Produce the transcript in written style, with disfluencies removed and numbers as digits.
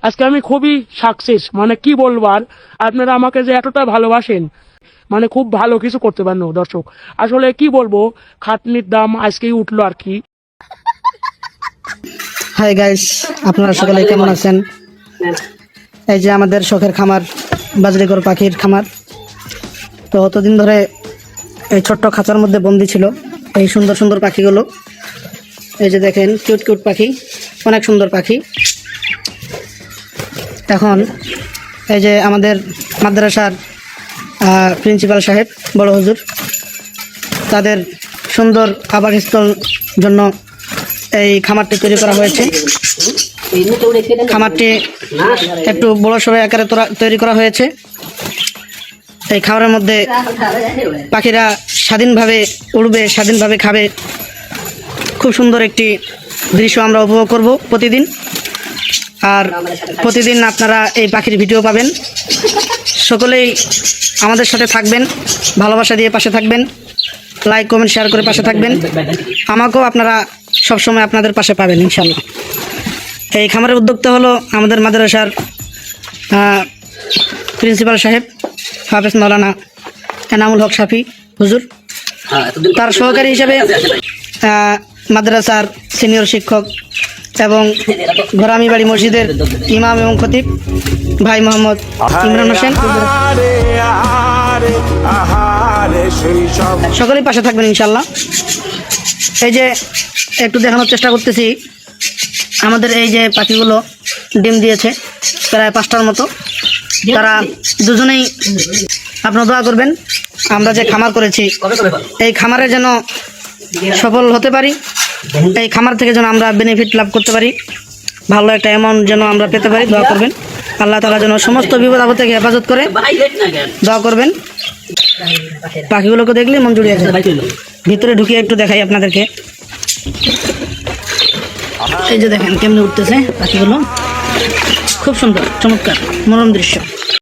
আজকে আমি খুবই সাকসেস, মানে কি বলবো আর। আপনারা আমাকে যে এতটা ভালোবাসেন, মানে খুব ভালো কিছু করতে পারেন দর্শক। আসলে কি বলবো, খাটনির দাম আজকেই উঠলো আর কি। হাই গাইস, আপনারা সকলে কেমন আছেন? এই যে আমাদের শখের খামার, বাজরিকর পাখির খামার। তো অতদিন ধরে এই ছোট্ট খাঁচার মধ্যে বন্দি ছিল এই সুন্দর সুন্দর পাখিগুলো। এই যে দেখেন, কিউট কিউট পাখি, অনেক সুন্দর পাখি। এখন এই যে আমাদের মাদ্রাসার প্রিন্সিপাল সাহেব, বড় হুজুর, তাদের সুন্দর আবাসস্থল জন্য এই খামারটি তৈরি করা হয়েছে। খামারটি একটু বড় সড়ো আকারে তৈরি করা হয়েছে। এই খামারের মধ্যে পাখিরা স্বাধীনভাবে উড়বে, স্বাধীনভাবে খাবে। খুব সুন্দর একটি দৃশ্য আমরা উপভোগ করব প্রতিদিন। আর প্রতিদিন আপনারা এই পাখির ভিডিও পাবেন। সকলেই আমাদের সাথে থাকবেন, ভালোবাসা দিয়ে পাশে থাকবেন, লাইক কমেন্ট শেয়ার করে পাশে থাকবেন। আমাকেও আপনারা সবসময় আপনাদের পাশে পাবেন ইনশাল্লাহ। এই খামারের উদ্যোক্তা হলো আমাদের মাদ্রাসার প্রিন্সিপাল সাহেব হাফেজ মাওলানা এনামুল হক শাফি হুজুর। তার সহকারী হিসেবে মাদ্রাসার সিনিয়র শিক্ষক এবং ঘরামি বাড়ি মসজিদের ইমাম এবং খতিব ভাই মোহাম্মদ ইমরান হোসেন। সকলেই পাশে থাকবেন ইনশাল্লাহ। এই যে একটু দেখানোর চেষ্টা করতেছি, আমাদের এই যে পাখিগুলো ডিম দিয়েছে প্রায় 5টার মতো। তারা দুজনেই আপনারা দোয়া করবেন, আমরা যে খামার করেছি এই খামারে যেন সফল হতে পারি, এই খামার থেকে যেন আমরা বেনিফিট লাভ করতে পারি, ভালো একটা অ্যামাউন্ট যেন আমরা পেতে পারি। দোয়া করবেন, আল্লাহ তাআলা যেন সমস্ত বিপদ আপদ থেকে হেফাজত করে। দোয়া করবেন। পাখিগুলোকে দেখলে মন জুড়িয়ে যায়। ভিতরে ঢুকিয়ে একটু দেখাই আপনাদেরকে। এই যে দেখেন কেমনে উঠতেছে পাখিগুলো, খুব সুন্দর, চমৎকার, মনোরম দৃশ্য।